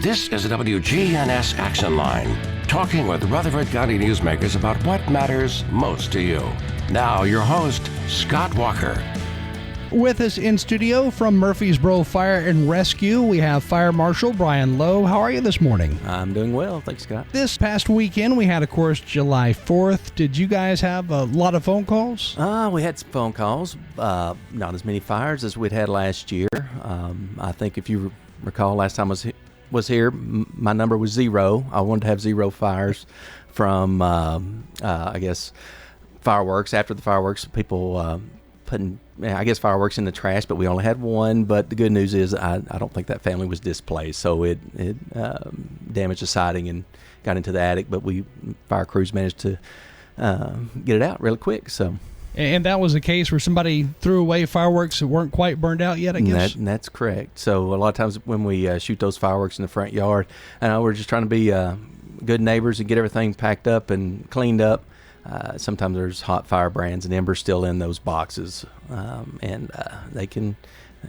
This is the WGNS Action Line, talking with Rutherford County newsmakers about what matters most to you. Now, your host, Scott Walker. With us in studio from Murfreesboro Fire and Rescue, we have Fire Marshal Brian Lowe. How are you this morning? I'm doing well, thanks, Scott. This past weekend, we had, of course, July 4th. Did you guys have a lot of phone calls? We had some phone calls, not as many fires as we'd had last year. I think if you recall, last time I was here, my number was 0. I wanted to have 0 fires from, I guess, fireworks. After the fireworks, people putting, I guess, fireworks in the trash, but we only had 1. But the good news is I don't think that family was displaced, so it damaged the siding and got into the attic, but fire crews managed to get it out really quick. So. And that was a case where somebody threw away fireworks that weren't quite burned out yet, I guess? That's correct. So a lot of times when we shoot those fireworks in the front yard, we're just trying to be good neighbors and get everything packed up and cleaned up. Sometimes there's hot fire brands and embers still in those boxes, and they can,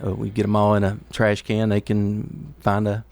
we get them all in a trash can. They can find a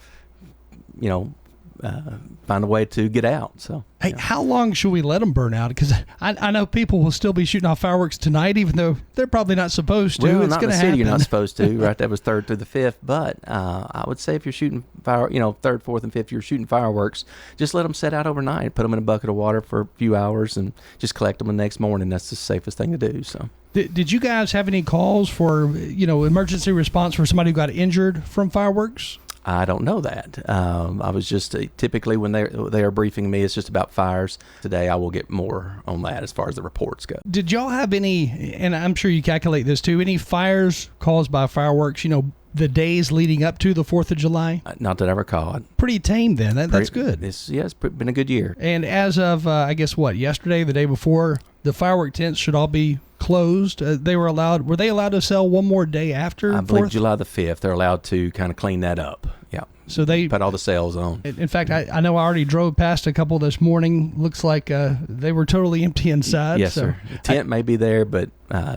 way to get out. So, hey, how long should we let them burn out? Because I know people will still be shooting off fireworks tonight, even though they're probably not supposed to. Well, it's not in the happen. city, you're not supposed to, right? That was 3rd through the 5th. But I would say if you're shooting 3rd, 4th, and 5th, you're shooting fireworks, just let them set out overnight. Put them in a bucket of water for a few hours and just collect them the next morning. That's the safest thing to do. So. Did you guys have any calls for, emergency response for somebody who got injured from fireworks? I don't know that. I was just typically when they are briefing me, it's just about fires. Today, I will get more on that as far as the reports go. Did y'all have any, and I'm sure you calculate this too, any fires caused by fireworks, the days leading up to the 4th of July? Not that I recall. Pretty tame then. That's good. It's been a good year. And as of, yesterday, the day before, the firework tents should all be closed. Were they allowed to sell one more day after? I believe 4th? July the 5th. They're allowed to kind of clean that up. Yeah. So they put all the sales on. In fact, I know I already drove past a couple this morning. Looks like they were totally empty inside. Yes, sir. The tent may be there, but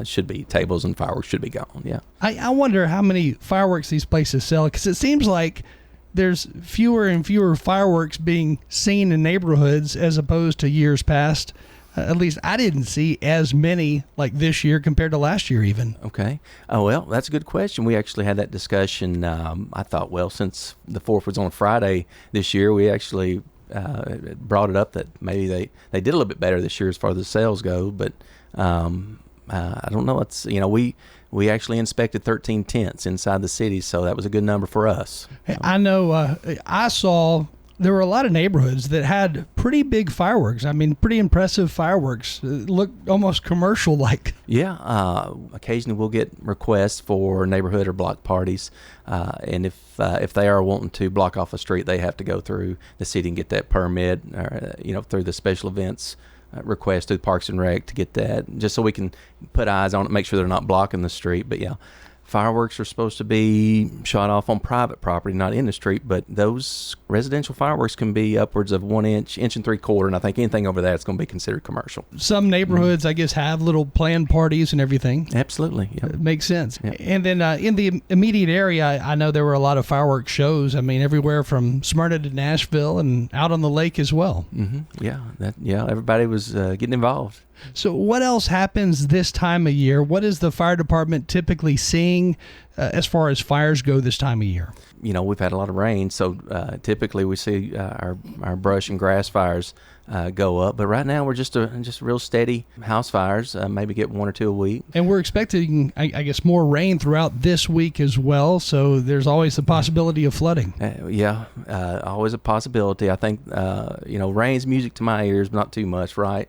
should be tables and fireworks should be gone. Yeah. I wonder how many fireworks these places sell, because it seems like there's fewer and fewer fireworks being seen in neighborhoods as opposed to years past. At least I didn't see as many like this year compared to last year even. Okay. Oh, well, that's a good question. We actually had that discussion. I thought, well, since the 4th was on a Friday this year, we actually brought it up that maybe they did a little bit better this year as far as the sales go. But I don't know. It's, we actually inspected 13 tents inside the city, so that was a good number for us. I know I saw there were a lot of neighborhoods that had pretty big fireworks. I mean, pretty impressive fireworks. It looked almost commercial-like. Yeah. Occasionally we'll get requests for neighborhood or block parties. And if they are wanting to block off a street, they have to go through the city and get that permit, through the special events request through Parks and Rec to get that, just so we can put eyes on it, make sure they're not blocking the street. But, yeah. Fireworks are supposed to be shot off on private property, not in the street, but those residential fireworks can be upwards of 1 inch, 1 3/4, and I think anything over that is going to be considered commercial. Some neighborhoods, I guess, have little planned parties and everything. Absolutely. Yeah. It makes sense. Yeah. And then in the immediate area, I know there were a lot of fireworks shows. I mean, everywhere from Smyrna to Nashville and out on the lake as well. Mm-hmm. Yeah, everybody was getting involved. So what else happens this time of year? What is the fire department typically seeing as far as fires go this time of year? We've had a lot of rain, so typically we see our brush and grass fires go up. But right now we're just real steady house fires, maybe get 1 or 2 a week. And we're expecting, I guess, more rain throughout this week as well, so there's always the possibility of flooding. Always a possibility. I think, rain's music to my ears, but not too much, right?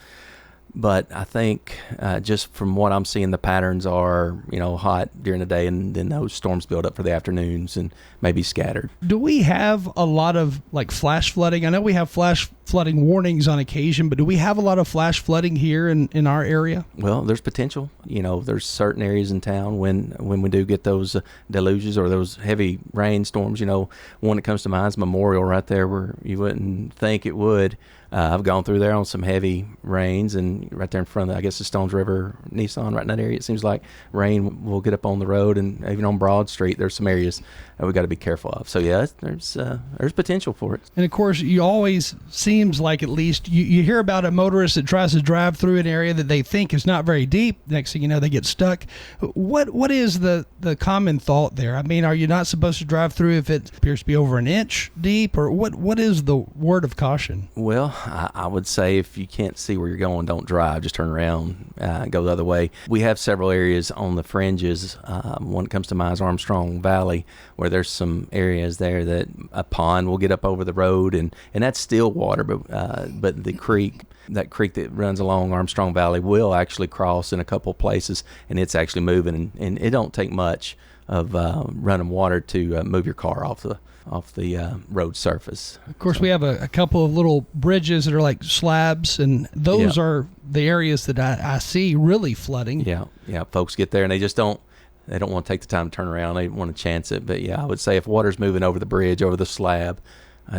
But I think just from what I'm seeing, the patterns are, hot during the day, and then those storms build up for the afternoons and maybe scattered. Do we have a lot of flash flooding? I know we have flash flooding warnings on occasion, but do we have a lot of flash flooding here in our area? Well, there's potential. There's certain areas in town when we do get those deluges or those heavy rainstorms. One that comes to mind is Memorial right there where you wouldn't think it would. I've gone through there on some heavy rains, and right there in front of, I guess, the Stones River Nissan, right in that area. It seems like rain will get up on the road, and even on Broad Street, there's some areas that we got to be careful of. So yeah, there's potential for it. And of course, you always seems like, at least you hear about a motorist that tries to drive through an area that they think is not very deep. Next thing you know, they get stuck. What is the common thought there? I mean, are you not supposed to drive through if it appears to be over an inch deep, or what is the word of caution? Well, I would say if you can't see where you're going, don't drive. Just turn around, go the other way. We have several areas on the fringes. One that comes to mind is Armstrong Valley, where there's some areas there that a pond will get up over the road, and that's still water, but the creek, that creek that runs along Armstrong Valley, will actually cross in a couple places, and it's actually moving, and it don't take much of running water to move your car off the road surface. Of course, we have a couple of little bridges that are like slabs, and those are the areas that I see really flooding. Yeah. Folks get there and they just don't want to take the time to turn around. They want to chance it. But yeah, I would say if water's moving over the bridge, over the slab,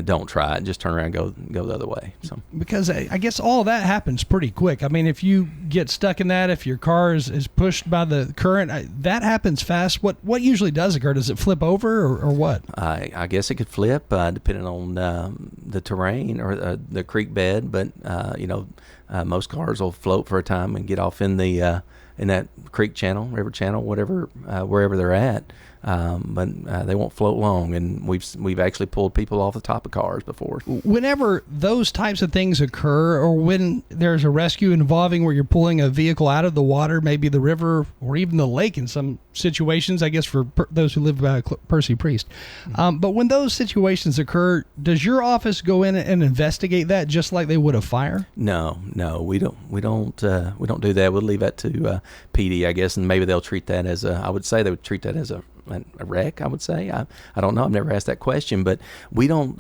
don't try it. Just turn around and go the other way. So, because I guess all that happens pretty quick. I mean, if you get stuck in that, if your car is pushed by the current, that happens fast. What usually does occur? Does it flip over or what? I guess it could flip depending on the terrain or the creek bed. But most cars will float for a time and get off in that creek channel, river channel, whatever, wherever they're at. But they won't float long, and we've actually pulled people off the top of cars before. Whenever those types of things occur, or when there's a rescue involving where you're pulling a vehicle out of the water, maybe the river or even the lake in some situations, I guess for those who live by Percy Priest. But when those situations occur, does your office go in and investigate that just like they would a fire? No, we don't do that. We'll leave that to PD, I guess, and maybe they'll treat that as I would say they would treat that as a wreck, I would say. I don't know. I've never asked that question, but we don't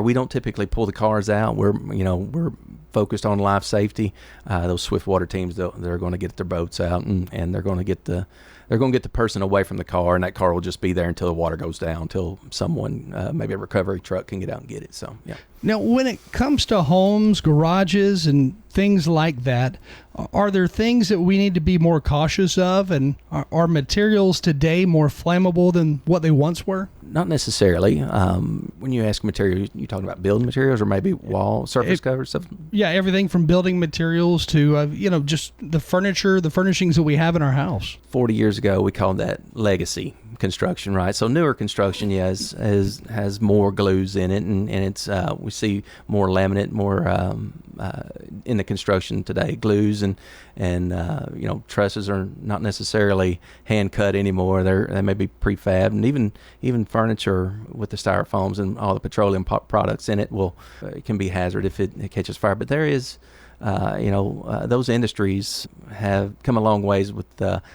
we don't typically pull the cars out. We're focused on life safety. Those swiftwater teams, they're going to get their boats out, and they're going to get the person away from the car, and that car will just be there until the water goes down, until someone, maybe a recovery truck, can get out and get it. So, yeah. Now, when it comes to homes, garages, and things like that, are there things that we need to be more cautious of? And are materials today more flammable than what they once were? Not necessarily. When you ask material, you talking about building materials or maybe wall surface cover stuff? Yeah, everything from building materials to just the furniture, the furnishings that we have in our house. 40 years ago, we called that legacy construction, right? So newer construction, has more glues in it, and it's we see more laminate, more in the construction today, glues and trusses are not necessarily hand cut anymore. They may be prefab, and even furniture with the styrofoams and all the petroleum products in it it can be hazard if it catches fire. But there is those industries have come a long ways with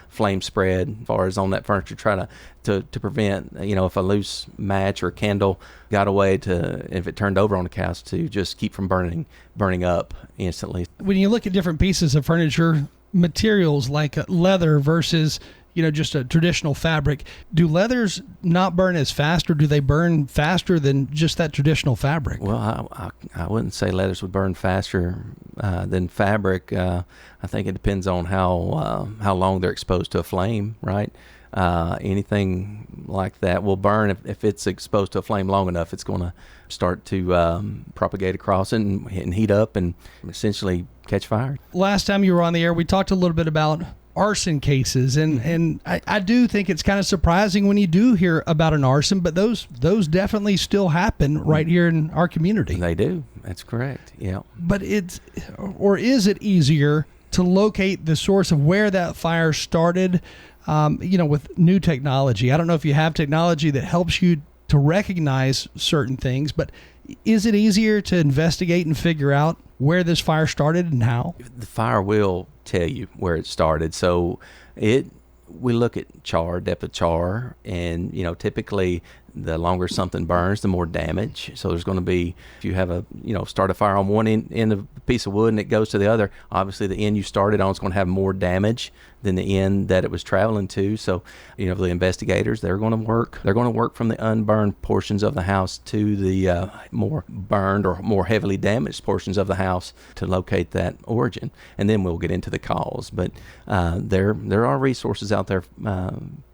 flame spread as far as on that furniture, trying to prevent, if a loose match or candle got away, if it turned over on the couch, to just keep from burning up instantly. When you look at different pieces of furniture, materials like leather versus just a traditional fabric, do leathers not burn as fast, or do they burn faster than just that traditional fabric? Well, I wouldn't say leathers would burn faster than fabric. I think it depends on how long they're exposed to a flame, right? Anything like that will burn if it's exposed to a flame long enough. It's going to start to propagate across and heat up and essentially catch fire. Last time you were on the air, we talked a little bit about arson cases, and I do think it's kind of surprising when you do hear about an arson, but those definitely still happen right here in our community. They do. That's correct. Yeah. But is it easier to locate the source of where that fire started, with new technology? I don't know if you have technology that helps you to recognize certain things, but is it easier to investigate and figure out where this fire started and how? The fire will tell you where it started. So we look at char, depth of char, and typically The longer something burns, the more damage. So there's going to be, if you have start a fire on one end of a piece of wood and it goes to the other, obviously the end you started on is going to have more damage than the end that it was traveling to. So, the investigators, they're going to work from the unburned portions of the house to the more burned or more heavily damaged portions of the house to locate that origin. And then we'll get into the cause. But there are resources out there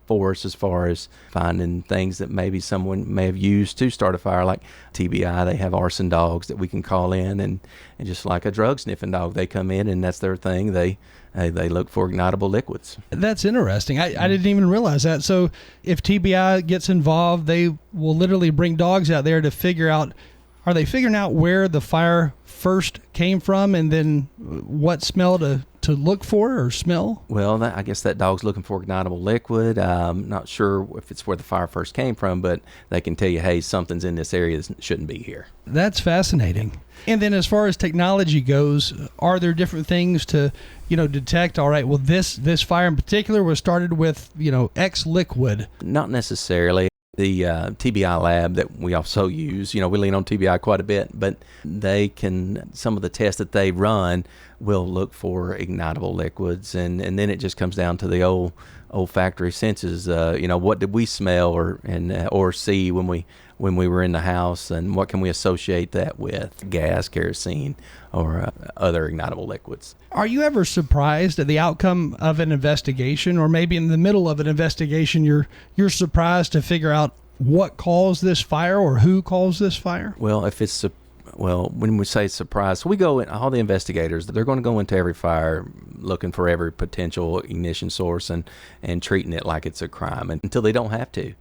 for us as far as finding things that maybe someone may have used to start a fire, like TBI. They have arson dogs that we can call in, and just like a drug sniffing dog, they come in and that's their thing. They look for ignitable liquids. That's interesting. I didn't even realize that. So if TBI gets involved, they will literally bring dogs out there to figure out, are they figuring out where the fire first came from and then what smell to look for or smell? Well, I guess that dog's looking for ignitable liquid. Not sure if it's where the fire first came from, but they can tell you, hey, something's in this area that shouldn't be here. That's fascinating. And then as far as technology goes, are there different things to, detect, all right, well, this fire in particular was started with, X liquid? Not necessarily. The TBI lab that we also use, we lean on TBI quite a bit, but some of the tests that they run will look for ignitable liquids, and then it just comes down to the olfactory senses. What did we smell or see when we were in the house, and what can we associate that with? Gas, kerosene, or other ignitable liquids. Are you ever surprised at the outcome of an investigation, or maybe in the middle of an investigation you're surprised to figure out what caused this fire or who caused this fire? Well, when we say surprise, so we go in, all the investigators, they're going to go into every fire looking for every potential ignition source and treating it like it's a crime, and until they don't have to.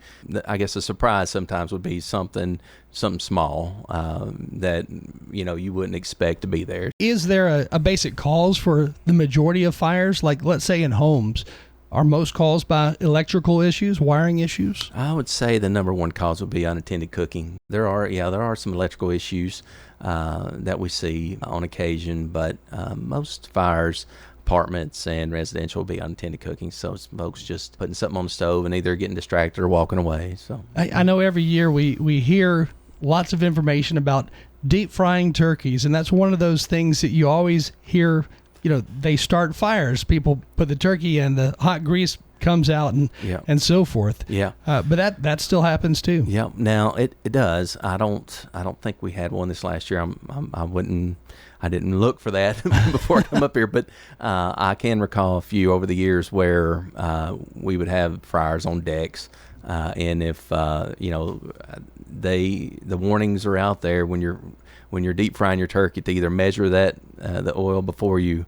I guess a surprise sometimes would be something small that you wouldn't expect to be there. Is there a basic cause for the majority of fires? Like, let's say in homes, are most caused by electrical issues, wiring issues? I would say the number one cause would be unattended cooking. There are some electrical issues that we see on occasion, but most fires, apartments and residential, will be unattended cooking. So it's folks just putting something on the stove and either getting distracted or walking away. So I know every year we hear lots of information about deep frying turkeys, and that's one of those things that you always hear. They start fires. People put the turkey in, the hot grease comes out, and so forth. Yeah. But that still happens too. Yeah. Now it does. I don't think we had one this last year. I didn't look for that before I come up here, but I can recall a few over the years where we would have fryers on decks, and if the warnings are out there when you're deep frying your turkey to either measure that the oil before you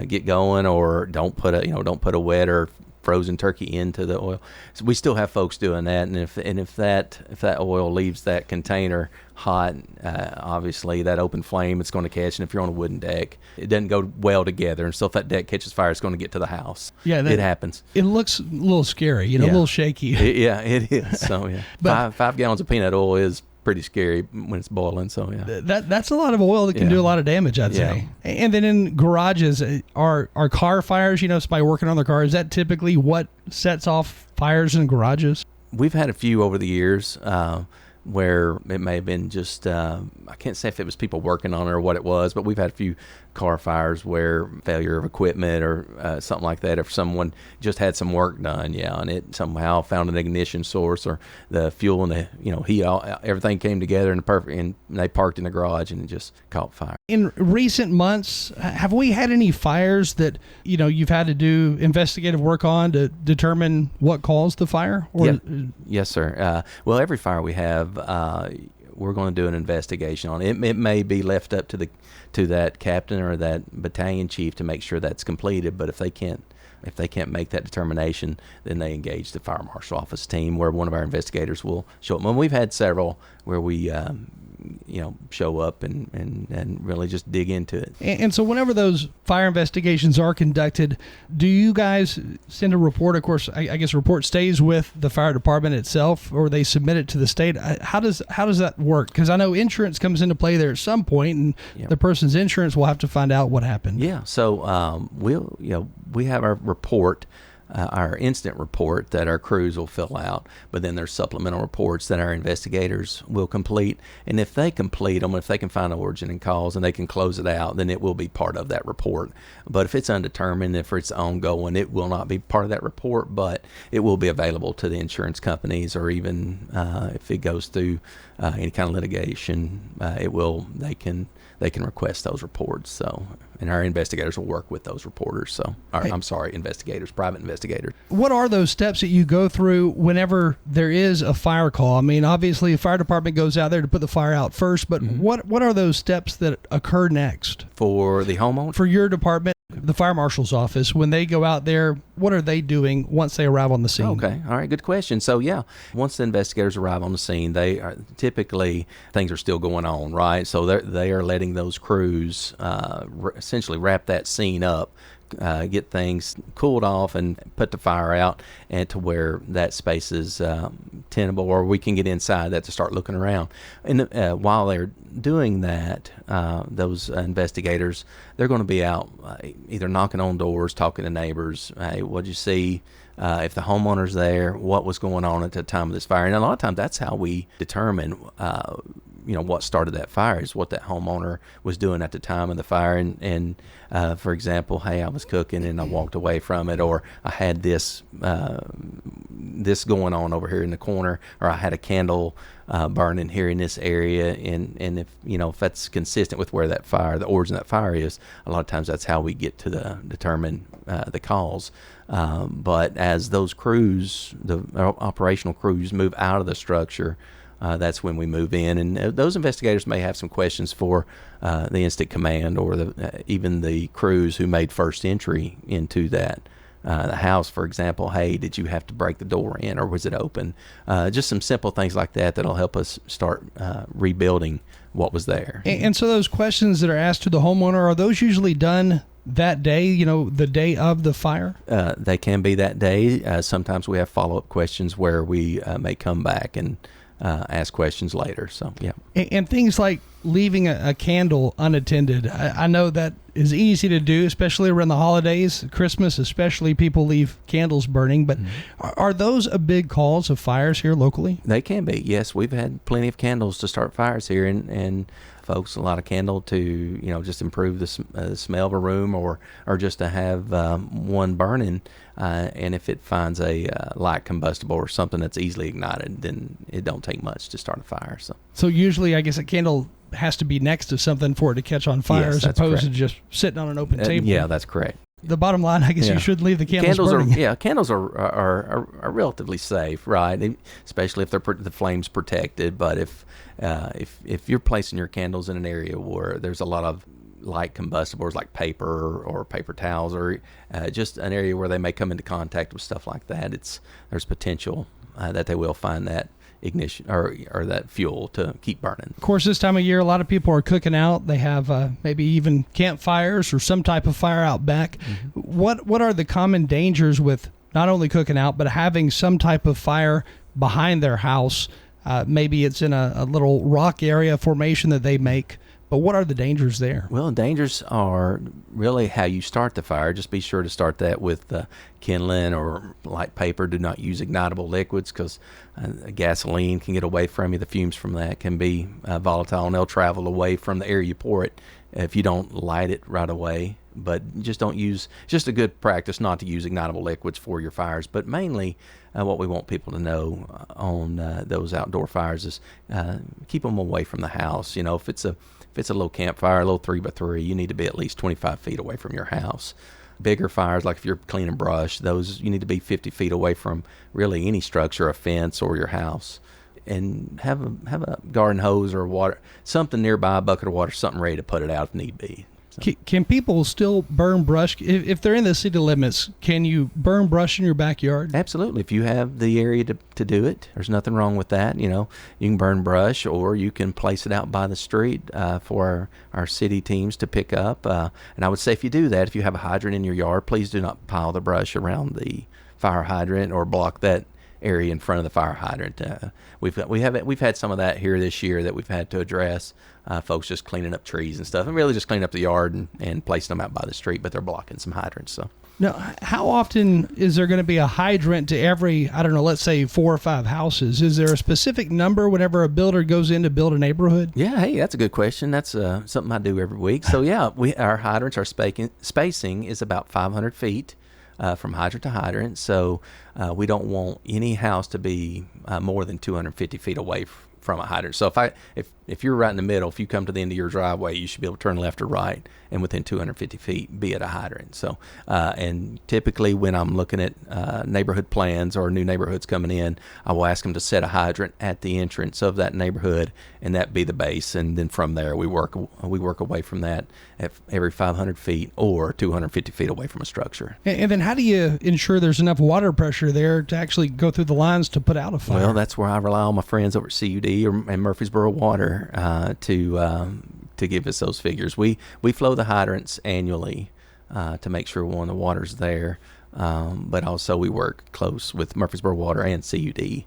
get going, or don't put a wet or frozen turkey into the oil. So we still have folks doing that, and if that oil leaves that container hot, obviously that open flame, it's going to catch. And if you're on a wooden deck, it doesn't go well together, and so if that deck catches fire, it's going to get to the house. Yeah, it happens. It looks a little scary, a little shaky. It is. So yeah, but 5 gallons of peanut oil is pretty scary when it's boiling. So yeah, that's a lot of oil that can do a lot of damage, I'd say. And then in garages, are car fires, somebody working on their car, is that typically what sets off fires in garages? We've had a few over the years where it may have been just I can't say if it was people working on it or what it was, but we've had a few car fires where failure of equipment or something like that, if someone just had some work done, and it somehow found an ignition source, or the fuel and the heat, everything came together and they parked in the garage and it just caught fire. In recent months, have we had any fires that you've had to do investigative work on to determine what caused the fire? Or Yes, sir. Well, every fire we have, we're going to do an investigation on it. It may be left up to that captain or that battalion chief to make sure that's completed. But if they can't make that determination, then they engage the fire marshal office team, where one of our investigators will show up. And we've had several where we show up and really just dig into it. And so whenever those fire investigations are conducted, do you guys send a report? Of course, I guess a report stays with the fire department itself, or they submit it to the state. How does that work? Because I know insurance comes into play there at some point, and the person's insurance will have to find out what happened. Yeah. So we have our report our incident report that our crews will fill out, but then there's supplemental reports that our investigators will complete. And if they complete them, if they can find the origin and cause and they can close it out, then it will be part of that report. But if it's undetermined, if it's ongoing, it will not be part of that report, but it will be available to the insurance companies, or even if it goes through any kind of litigation, they can request those reports. So, and our investigators will work with those reporters. So, investigators, private investigators. What are those steps that you go through whenever there is a fire call? I mean, obviously, the fire department goes out there to put the fire out first, but what are those steps that occur next? For the homeowner? For your department, the fire marshal's office, when they go out there, what are they doing once they arrive on the scene? Okay. All right. Good question. So, yeah, once the investigators arrive on the scene, they are typically, things are still going on, right? So they are letting those crews essentially wrap that scene up, get things cooled off and put the fire out, and to where that space is tenable, or we can get inside that to start looking around. And while they're doing that, those investigators, they're going to be out either knocking on doors, talking to neighbors. Hey, what'd you see? If the homeowner's there, what was going on at the time of this fire? And a lot of times that's how we determine what started that fire, is what that homeowner was doing at the time of the fire. And for example, hey, I was cooking and I walked away from it, or I had this going on over here in the corner, or I had a candle burning here in this area. And if that's consistent with where that fire, the origin of that fire is, a lot of times that's how we get to determine the cause. But as those crews, the operational crews, move out of the structure, that's when we move in, and those investigators may have some questions for the incident command, or even the crews who made first entry into the house. For example, hey, did you have to break the door in, or was it open? Just some simple things like that that'll help us start rebuilding what was there. And so those questions that are asked to the homeowner, are those usually done that day, the day of the fire? They can be that day. Sometimes we have follow-up questions where we may come back and ask questions later. So, yeah. And things like leaving a candle unattended. I know that is easy to do, especially around the holidays, Christmas especially, people leave candles burning. But are those a big cause of fires here locally? They can be, yes. We've had plenty of candles to start fires here, and folks, a lot of candle to just improve the smell of a room, or just to have one burning, and if it finds a light combustible or something that's easily ignited, then it don't take much to start a fire. So usually I guess a candle has to be next to something for it to catch on fire, yes, as opposed correct. to just sitting on an open table. Yeah, that's correct. The bottom line, I guess, you should leave the candles burning. Candles are relatively safe, right? Especially if the flame's protected. But if you're placing your candles in an area where there's a lot of light combustibles like paper or paper towels, or just an area where they may come into contact with stuff like that, there's potential that they will find that ignition or that fuel to keep burning. Of course, this time of year, a lot of people are cooking out. They have maybe even campfires or some type of fire out back. What are the common dangers with not only cooking out, but having some type of fire behind their house? Maybe it's in a little rock area formation that they make. But what are the dangers there? Well, dangers are really how you start the fire. Just be sure to start that with kindling or light paper. Do not use ignitable liquids, because gasoline can get away from you. The fumes from that can be volatile, and they'll travel away from the area you pour it if you don't light it right away. But just don't use, just a good practice not to use ignitable liquids for your fires. But mainly what we want people to know on those outdoor fires is keep them away from the house. If it's a little campfire, a little 3x3, you need to be at least 25 feet away from your house. Bigger fires, like if you're cleaning brush, those you need to be 50 feet away from really any structure, a fence, or your house. And have a garden hose or water, something nearby, a bucket of water, something ready to put it out if need be. So. Can people still burn brush? If they're in the city limits, can you burn brush in your backyard? Absolutely. If you have the area to do it, there's nothing wrong with that. You can burn brush, or you can place it out by the street for our city teams to pick up. And I would say if you do that, if you have a hydrant in your yard, please do not pile the brush around the fire hydrant or block that area in front of the fire hydrant. We've had some of that here this year that we've had to address. Folks just cleaning up trees and stuff, and really just cleaning up the yard and placing them out by the street, but they're blocking some hydrants. So. Now, how often is there going to be a hydrant to every, I don't know, let's say 4 or 5 houses? Is there a specific number whenever a builder goes in to build a neighborhood? Yeah, hey, that's a good question. That's something I do every week. So, yeah, our hydrants, our spacing is about 500 feet from hydrant to hydrant. So we don't want any house to be more than 250 feet away from a hydrant. So if you're right in the middle, if you come to the end of your driveway, you should be able to turn left or right and within 250 feet be at a hydrant. So and typically when I'm looking at neighborhood plans or new neighborhoods coming in, I will ask them to set a hydrant at the entrance of that neighborhood, and that be the base. And then from there we work away from that at every 500 feet or 250 feet away from a structure. And then how do you ensure there's enough water pressure there to actually go through the lines to put out a fire? Well, that's where I rely on my friends over at CUD and Murfreesboro Water to give us those figures. We flow the hydrants annually to make sure the water's there, but also we work close with Murfreesboro Water and CUD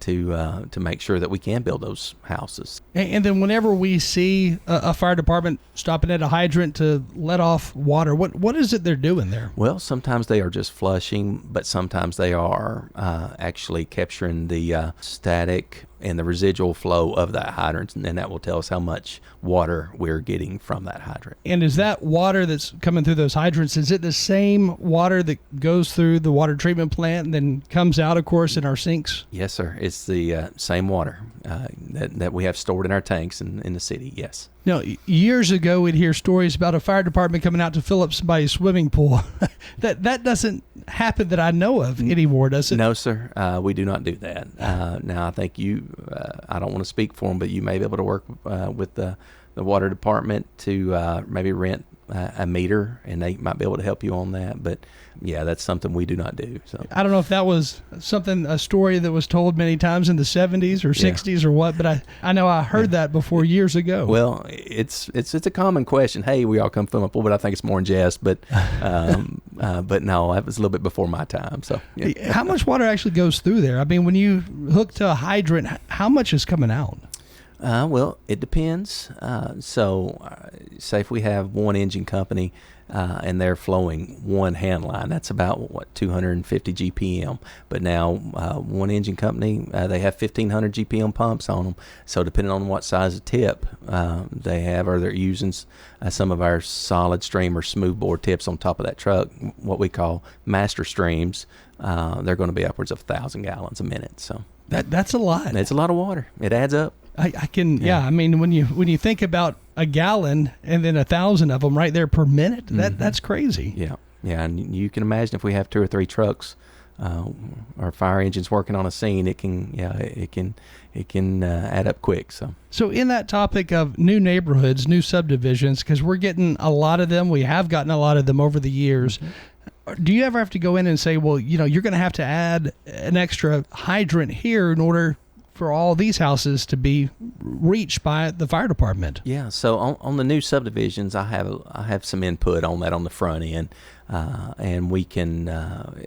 to make sure that we can build those houses. And then whenever we see a fire department stopping at a hydrant to let off water, what is it they're doing there? Well, sometimes they are just flushing, but sometimes they are actually capturing the static and the residual flow of that hydrant, and then that will tell us how much water we're getting from that hydrant. And is that water that's coming through those hydrants, is it the same water that goes through the water treatment plant and then comes out, of course, in our sinks? Yes, sir. It's the same water that we have stored in our tanks in the city, yes. Now, years ago, we'd hear stories about a fire department coming out to fill up somebody's swimming pool. That doesn't happen that I know of anymore, does it? No, sir. We do not do that. Now, I think I don't want to speak for them, but you may be able to work with the water department to maybe rent a meter, and they might be able to help you on that. But yeah, that's something we do not do. So I don't know if that was a story that was told many times in the 70s or 60s or what, but I know I heard that before years ago. Well, it's a common question. Hey, we all come from a pool, but I think it's more in jest. But but no, that was a little bit before my time. So yeah. How much water actually goes through there? I mean, when you hook to a hydrant, how much is coming out? Well, it depends. Say if we have one engine company and they're flowing one hand line, that's about 250 GPM. But now one engine company, they have 1,500 GPM pumps on them. So depending on what size of tip they have, or they're using some of our solid stream or smoothbore tips on top of that truck, what we call master streams, they're going to be upwards of 1,000 gallons a minute. So that's a lot. It's a lot of water. It adds up. I can, I mean, when you think about a gallon and then 1,000 of them right there per minute, that's crazy. Yeah, and you can imagine if we have 2 or 3 trucks or fire engines working on a scene, it can add up quick. So in that topic of new neighborhoods, new subdivisions, because we're getting a lot of them, we have gotten a lot of them over the years. Mm-hmm. Do you ever have to go in and say, well, you're going to have to add an extra hydrant here in order for all these houses to be reached by the fire department? Yeah, so on the new subdivisions, I have some input on that on the front end, and we can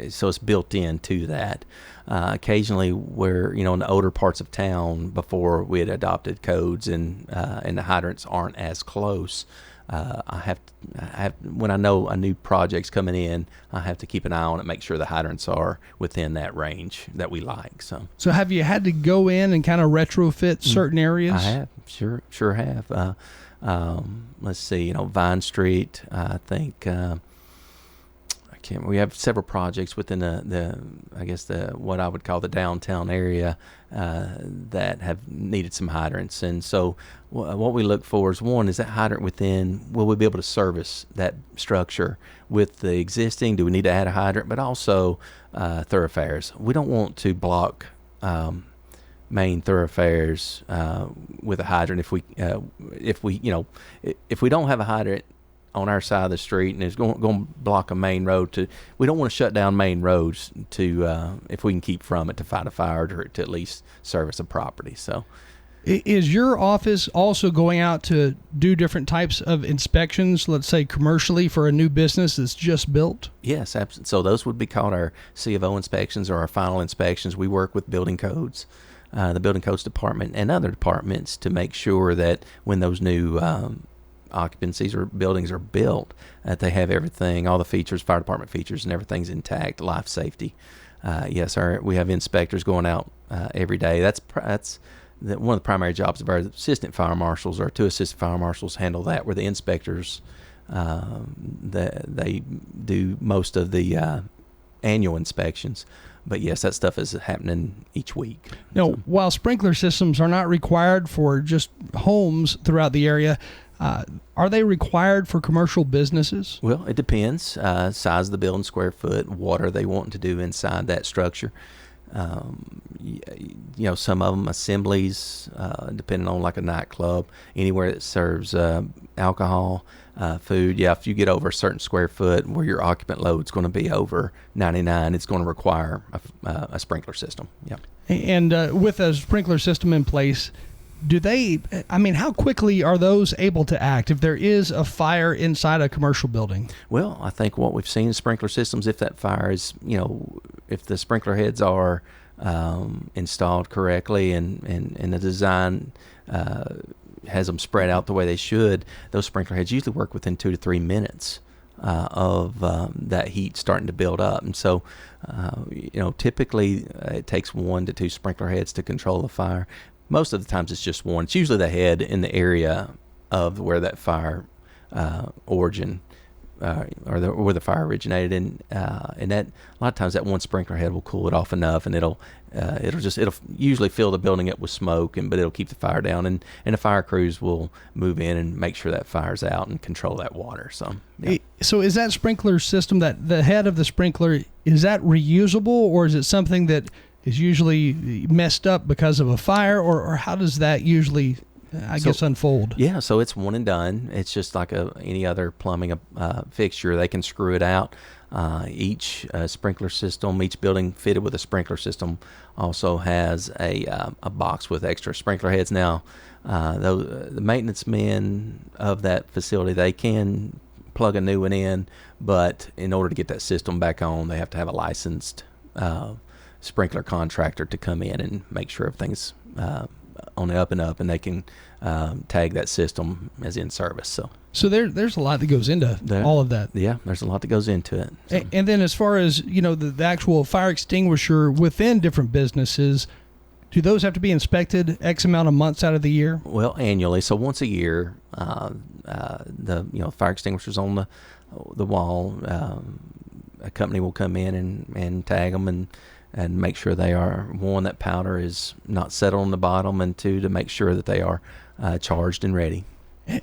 so it's built into that. Occasionally, where in the older parts of town before we had adopted codes and the hydrants aren't as close. I have when I know a new project's coming in, I have to keep an eye on it, make sure the hydrants are within that range that we like. So have you had to go in and kind of retrofit certain areas? I have, sure have. Let's see, Vine Street. I think we have several projects within the what I would call the downtown area that have needed some hydrants. And so what we look for is, one, is that hydrant within, will we be able to service that structure with the existing? Do we need to add a hydrant? But also thoroughfares. We don't want to block main thoroughfares with a hydrant if we don't have a hydrant on our side of the street and it's going to block a main road. We don't want to shut down main roads to if we can keep from it, to fight a fire or to at least service a property. So Is your office also going out to do different types of inspections, let's say commercially, for a new business that's just built? Yes, absolutely. So those would be called our C of O inspections or our final inspections. We work with building codes, the building codes department and other departments to make sure that when those new occupancies or buildings are built, that they have everything, all the features, fire department features, and everything's intact, life safety. Yes, we have inspectors going out every day. That's one of the primary jobs of our assistant fire marshals. Our two assistant fire marshals handle that, where the inspectors they do most of the annual inspections. But yes, that stuff is happening each week. Now, while sprinkler systems are not required for just homes throughout the area, are they required for commercial businesses? Well, it depends. Size of the building, square foot, what are they wanting to do inside that structure. Some of them assemblies, depending on like a nightclub, anywhere that serves alcohol, food. Yeah, if you get over a certain square foot where your occupant load's going to be over 99, it's going to require a sprinkler system. Yeah. And with a sprinkler system in place, how quickly are those able to act if there is a fire inside a commercial building? Well, I think what we've seen in sprinkler systems, if that fire is, if the sprinkler heads are installed correctly and the design has them spread out the way they should, those sprinkler heads usually work within 2 to 3 minutes of that heat starting to build up. And so, typically it takes 1 to 2 sprinkler heads to control the fire. Most of the times it's just one. It's usually the head in the area of where that fire origin or where the fire originated, and that a lot of times that one sprinkler head will cool it off enough, and it'll usually fill the building up with smoke, but it'll keep the fire down, and the fire crews will move in and make sure that fire's out and control that water. So, yeah. So is that sprinkler system, that the head of the sprinkler, is that reusable, or is it something that is usually messed up because of a fire, or how does that usually, unfold? Yeah, so it's one and done. It's just like any other plumbing fixture. They can screw it out. Each sprinkler system, each building fitted with a sprinkler system also has a box with extra sprinkler heads. Now, the maintenance men of that facility, they can plug a new one in, but in order to get that system back on, they have to have a licensed sprinkler contractor to come in and make sure everything's on the up and up, and they can tag that system as in service. So there's a lot that goes into all of that. Yeah, there's a lot that goes into it. So. And then as far as the actual fire extinguisher within different businesses, do those have to be inspected X amount of months out of the year? Well, annually. So once a year, the fire extinguishers on the wall, a company will come in and tag them and make sure they are, 1, that powder is not settled on the bottom, and 2, to make sure that they are charged and ready.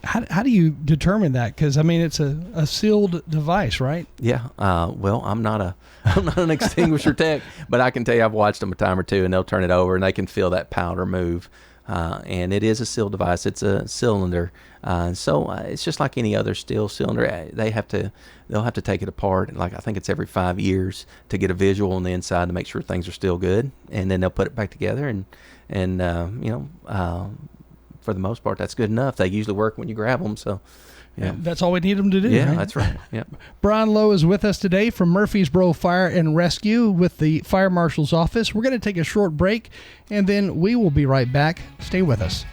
How do you determine that? Because it's a sealed device, right? Yeah. Well, I'm not an extinguisher tech, but I can tell you I've watched them a time or two, and they'll turn it over and they can feel that powder move. And it is a sealed device. It's a cylinder. So it's just like any other steel cylinder. They'll have to take it apart. I think it's every 5 years to get a visual on the inside to make sure things are still good. And then they'll put it back together. And for the most part, that's good enough. They usually work when you grab them. So, yeah. That's all we need them to do. Yeah, right? That's right. Yeah. Brian Lowe is with us today from Murfreesboro Fire and Rescue with the Fire Marshal's Office. We're going to take a short break, and then we will be right back. Stay with us.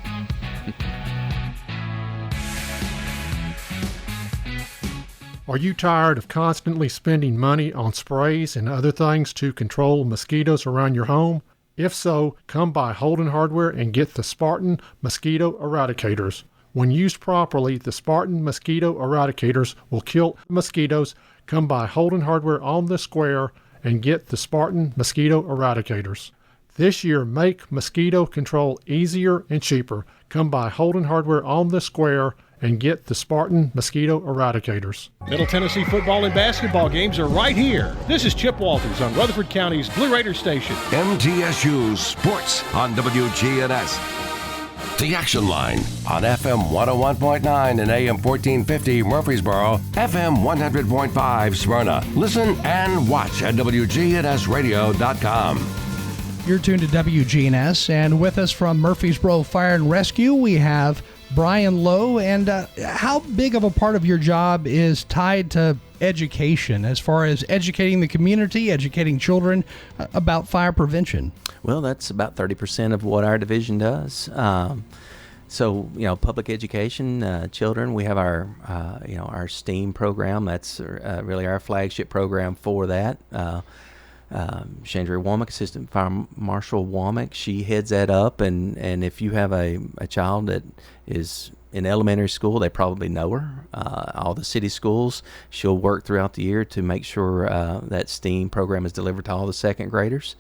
Are you tired of constantly spending money on sprays and other things to control mosquitoes around your home? If so, come by Holden Hardware and get the Spartan Mosquito Eradicators. When used properly, the Spartan Mosquito Eradicators will kill mosquitoes. Come by Holden Hardware on the Square and get the Spartan Mosquito Eradicators. This year, make mosquito control easier and cheaper. Come by Holden Hardware on the Square and get the Spartan Mosquito Eradicators. Middle Tennessee football and basketball games are right here. This is Chip Walters on Rutherford County's Blue Raider Station. MTSU Sports on WGNS. The Action Line on FM 101.9 and AM 1450 Murfreesboro, FM 100.5 Smyrna. Listen and watch at WGNSradio.com. You're tuned to WGNS, and with us from Murfreesboro Fire and Rescue, we have Brian Lowe. And how big of a part of your job is tied to education, as far as educating the community, educating children about fire prevention? Well, that's about 30% of what our division does. So, public education, children, we have our STEAM program. That's really our flagship program for that. Chandra Womack, Assistant Fire Marshal Womack, she heads that up. And if you have a child that is in elementary school, they probably know her. All the city schools, she'll work throughout the year to make sure that STEAM program is delivered to all the second graders.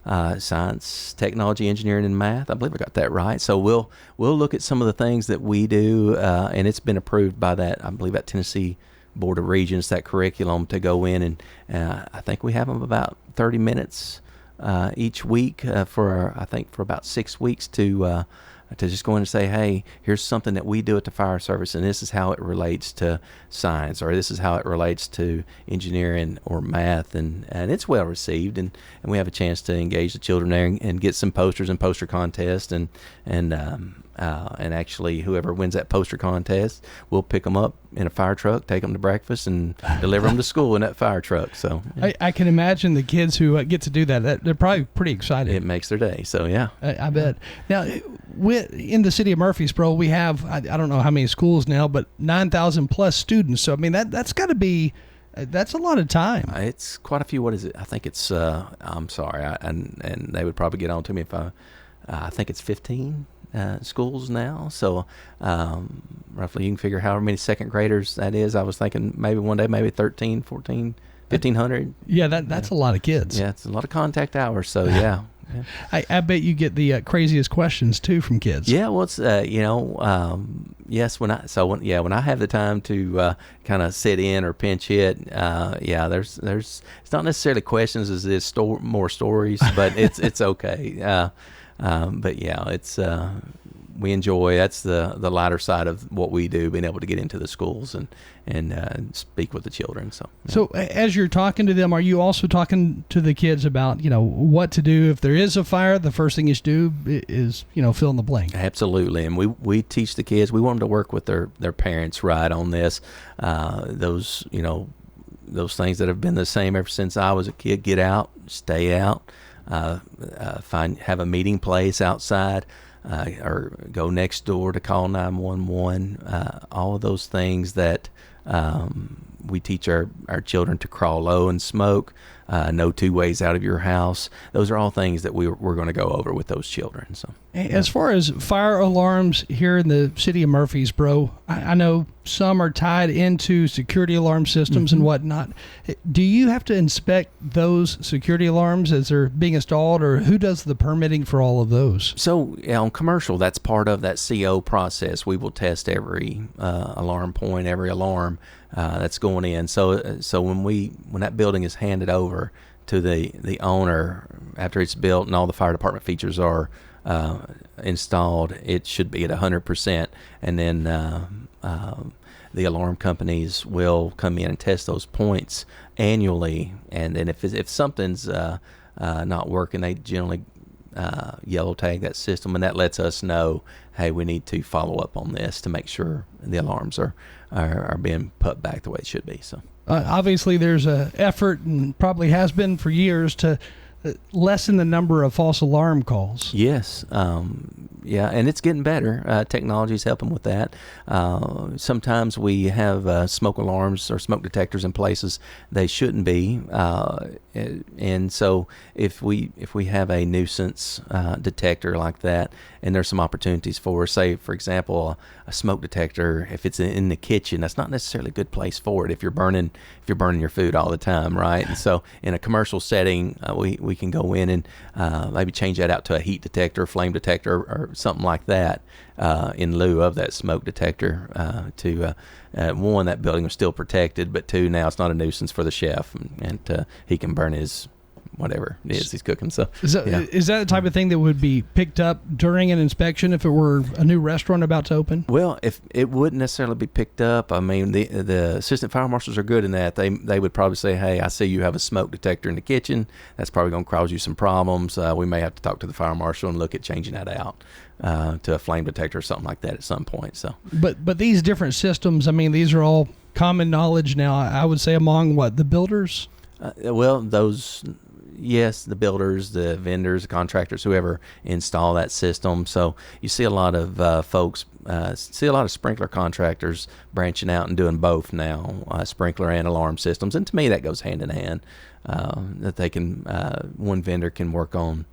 Science, technology, engineering, and math. I believe I got that right. So we'll look at some of the things that we do, and it's been approved by that, I believe, that Tennessee Board of Regents, that curriculum to go in, and I think we have them about 30 minutes each week for about 6 weeks to just go in and say, hey, here's something that we do at the fire service, and this is how it relates to science, or this is how it relates to engineering or math, and it's well received, and we have a chance to engage the children there and get some posters and poster contest, and actually whoever wins that poster contest, we'll pick them up in a fire truck, take them to breakfast, and deliver them to school in that fire truck. So yeah. I can imagine the kids who get to do that, they're probably pretty excited. It makes their day. So yeah, I bet. Now, in the city of Murfreesboro, we have, I don't know how many schools now, but 9,000 plus students. So I mean, that's got to be, that's a lot of time. It's quite a few. What is it? I think it's I'm sorry, and they would probably get on to me if I think it's 15 schools now. So roughly you can figure however many second graders that is. I was thinking maybe one day, maybe 13, 14, 1,500. Yeah, that's a lot of kids. Yeah, it's a lot of contact hours. So yeah. Yeah. I bet you get the craziest questions too from kids. Yeah, well, it's yes. When I have the time to kind of sit in or pinch hit, there's it's not necessarily questions as it is more stories, but it's okay. But yeah, it's we enjoy. That's the lighter side of what we do, being able to get into the schools and speak with the children. So, yeah. So as you're talking to them, are you also talking to the kids about what to do if there is a fire? The first thing you do is fill in the blank. Absolutely, and we teach the kids. We want them to work with their parents right on this. Those things that have been the same ever since I was a kid. Get out, stay out. Have a meeting place outside, or go next door to call 911. All of those things that we teach our children to crawl low and smoke. No two ways out of your house. Those are all things that we're going to go over with those children. So, as far as fire alarms here in the city of Murfreesboro, I know some are tied into security alarm systems and whatnot. Do you have to inspect those security alarms as they're being installed, or who does the permitting for all of those? So on commercial, that's part of that CO process. We will test every alarm point, every alarm that's going in. So when that building is handed over to the owner after it's built and all the fire department features are installed, it should be at 100%, and then the alarm companies will come in and test those points annually, and then if something's not working, they generally yellow tag that system, and that lets us know, hey, we need to follow up on this to make sure the alarms are being put back the way it should be. So obviously there's a effort, and probably has been for years, to lessen the number of false alarm calls. Yes. Yeah, and it's getting better. Technology's helping with that. Sometimes we have smoke alarms or smoke detectors in places they shouldn't be, and so if we have a nuisance detector like that, and there's some opportunities for, say, for example, a smoke detector, if it's in the kitchen, that's not necessarily a good place for it if you're burning your food all the time, right? And so in a commercial setting, we can go in and maybe change that out to a heat detector, flame detector, or something like that, in lieu of that smoke detector, to one, that building is still protected, but two, now it's not a nuisance for the chef, and he can burn his whatever it is he's cooking. So Is that the type of thing that would be picked up during an inspection if it were a new restaurant about to open? Well, if it wouldn't necessarily be picked up, I mean, the assistant fire marshals are good in that. They would probably say, hey, I see you have a smoke detector in the kitchen. That's probably going to cause you some problems. We may have to talk to the fire marshal and look at changing that out to a flame detector or something like that at some point. So, But these different systems, I mean, these are all common knowledge now, I would say, among the builders? Yes, the builders, the vendors, the contractors, whoever install that system. So you see a lot of folks, see a lot of sprinkler contractors branching out and doing both now, sprinkler and alarm systems. And to me, that goes hand in hand, that they can, one vendor can work on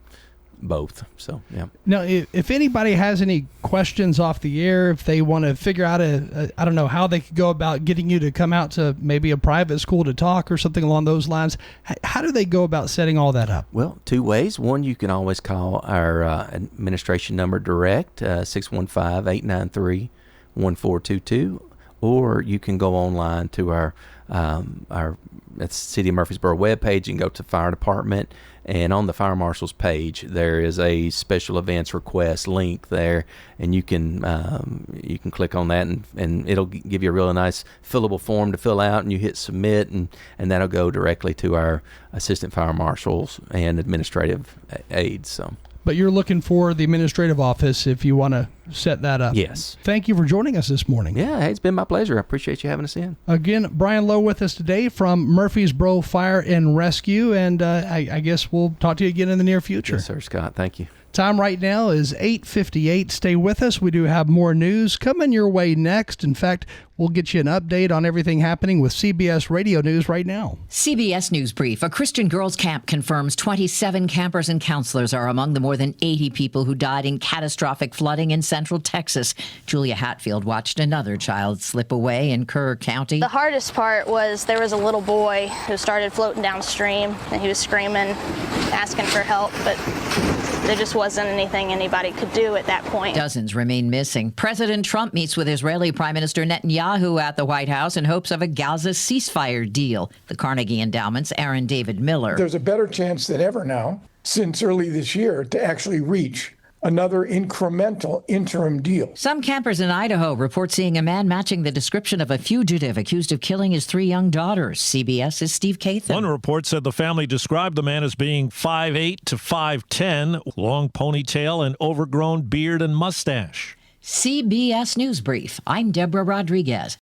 both. So, yeah. Now, if anybody has any questions off the air, if they want to figure out I don't know, how they could go about getting you to come out to maybe a private school to talk or something along those lines, how do they go about setting all that up? Well, two ways. One, you can always call our administration number direct, 615-893-1422, or you can go online to our that's City of Murfreesboro webpage and go to fire department. And on the fire marshal's page, there is a special events request link there, and you can click on that, and it'll give you a really nice fillable form to fill out, and you hit submit, and that'll go directly to our assistant fire marshals and administrative aides. So. But you're looking for the administrative office if you want to set that up. Yes. Thank you for joining us this morning. Yeah, it's been my pleasure. I appreciate you having us in. Again, Brian Lowe with us today from Murfreesboro Fire and Rescue, and I guess we'll talk to you again in the near future. Yes, sir, Scott. Thank you. Time right now is 8:58. Stay with us. We do have more news coming your way next. In fact, we'll get you an update on everything happening with CBS Radio News right now. CBS News Brief. A Christian girls' camp confirms 27 campers and counselors are among the more than 80 people who died in catastrophic flooding in central Texas. Julia Hatfield watched another child slip away in Kerr County. The hardest part was there was a little boy who started floating downstream, and he was screaming, asking for help, but there just wasn't anything anybody could do at that point. Dozens remain missing. President Trump meets with Israeli Prime Minister Netanyahu at the White House in hopes of a Gaza ceasefire deal. The Carnegie Endowment's Aaron David Miller. There's a better chance than ever now, since early this year, to actually reach another incremental interim deal. Some campers in Idaho report seeing a man matching the description of a fugitive accused of killing his 3 young daughters. CBS's Steve Cathan. One report said the family described the man as being 5'8" to 5'10", long ponytail and overgrown beard and mustache. CBS News Brief. I'm Deborah Rodriguez.